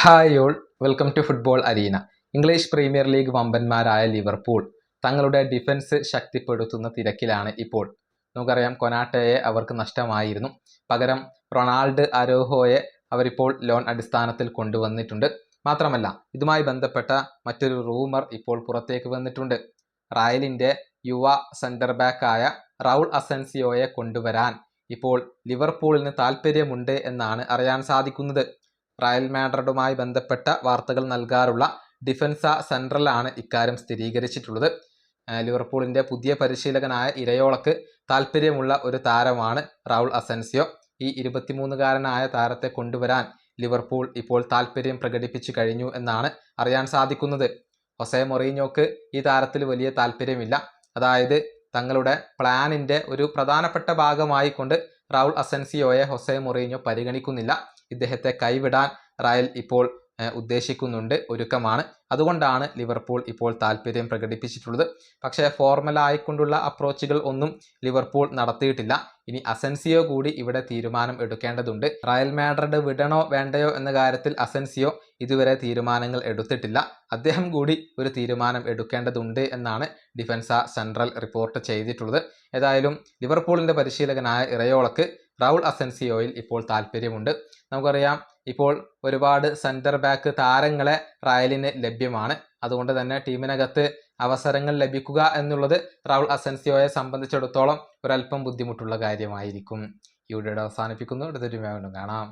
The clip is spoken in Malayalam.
Hi all, welcome to football arena. English Premier League വമ്പന്മാരായ ലിവർപൂൾ തങ്ങളുടെ ഡിഫൻസ് ശക്തിപ്പെടുത്തുന്ന തിരക്കിലാണ് ഇപ്പോൾ. നമുക്കറിയാം, കൊനാട്ടയെ അവർക്ക് നഷ്ടമായിരുന്നു. പകരം റൊണാൾഡ് അരോഹോയെ അവരിപ്പോൾ ലോൺ അടിസ്ഥാനത്തിൽ കൊണ്ടുവന്നിട്ടുണ്ട്. മാത്രമല്ല, ഇതുമായി ബന്ധപ്പെട്ട മറ്റൊരു റൂമർ ഇപ്പോൾ പുറത്തേക്ക് വന്നിട്ടുണ്ട്. റയലിൻ്റെ യുവ സെന്റർ ബാക്കായ റൗൾ അസൻസിയോയെ കൊണ്ടുവരാൻ ഇപ്പോൾ ലിവർപൂളിന് താല്പര്യമുണ്ട് എന്നാണ് അറിയാൻ സാധിക്കുന്നത്. റയൽ മാഡ്രിഡുമായി ബന്ധപ്പെട്ട വാർത്തകൾ നൽകാറുള്ള ഡിഫൻസ സെൻട്രലാണ് ഇക്കാര്യം സ്ഥിരീകരിച്ചിട്ടുള്ളത്. ലിവർപൂളിൻ്റെ പുതിയ പരിശീലകനായ ഇരയോളക്ക് താല്പര്യമുള്ള ഒരു താരമാണ് റൗൾ അസൻസിയോ. ഈ 23-കാരനായ താരത്തെ കൊണ്ടുവരാൻ ലിവർപൂൾ ഇപ്പോൾ താല്പര്യം പ്രകടിപ്പിച്ചു കഴിഞ്ഞു എന്നാണ് അറിയാൻ സാധിക്കുന്നത്. ഹൊസെ മൊറീഞ്ഞോക്ക് ഈ താരത്തിൽ വലിയ താല്പര്യമില്ല. അതായത് തങ്ങളുടെ പ്ലാനിൻ്റെ ഒരു പ്രധാനപ്പെട്ട ഭാഗമായി കൊണ്ട് റൗൾ അസൻസിയോയെ ഹൊസെ മൊറീഞ്ഞോ പരിഗണിക്കുന്നില്ല. ഇദ്ദേഹത്തെ കൈവിടാൻ റയൽ ഇപ്പോൾ ഉദ്ദേശിക്കുന്നുണ്ട്, ഒരുക്കമാണ്. അതുകൊണ്ടാണ് ലിവർപൂൾ ഇപ്പോൾ താല്പര്യം പ്രകടിപ്പിച്ചിട്ടുള്ളത്. പക്ഷേ ഫോർമലായിക്കൊണ്ടുള്ള അപ്രോച്ചുകൾ ഒന്നും ലിവർപൂൾ നടത്തിയിട്ടില്ല. ഇനി അസൻസിയോ കൂടി ഇവിടെ തീരുമാനം എടുക്കേണ്ടതുണ്ട്. റയൽ മാഡ്രിഡ് വിടണോ വേണ്ടയോ എന്ന കാര്യത്തിൽ അസൻസിയോ ഇതുവരെ തീരുമാനങ്ങൾ എടുത്തിട്ടില്ല. അദ്ദേഹം കൂടി ഒരു തീരുമാനം എടുക്കേണ്ടതുണ്ട് എന്നാണ് ഡിഫൻസ സെൻട്രൽ റിപ്പോർട്ട് ചെയ്തിട്ടുള്ളത്. ഏതായാലും ലിവർപൂളിൻ്റെ പരിശീലകനായ ഇറയോളക്ക് റൗൾ അസൻസിയോയിൽ ഇപ്പോൾ താല്പര്യമുണ്ട്. നമുക്കറിയാം, ഇപ്പോൾ ഒരുപാട് സെൻറ്റർ ബാക്ക് താരങ്ങളെ റയലിന് ലഭ്യമാണ്. അതുകൊണ്ട് തന്നെ ടീമിനകത്ത് അവസരങ്ങൾ ലഭിക്കുക എന്നുള്ളത് റൗൾ അസൻസിയോയെ സംബന്ധിച്ചിടത്തോളം ഒരല്പം ബുദ്ധിമുട്ടുള്ള കാര്യമായിരിക്കും. ഈ വീഡിയോ അവസാനിപ്പിക്കുന്നു. അടുത്തൊരു വീണ്ടും കാണാം.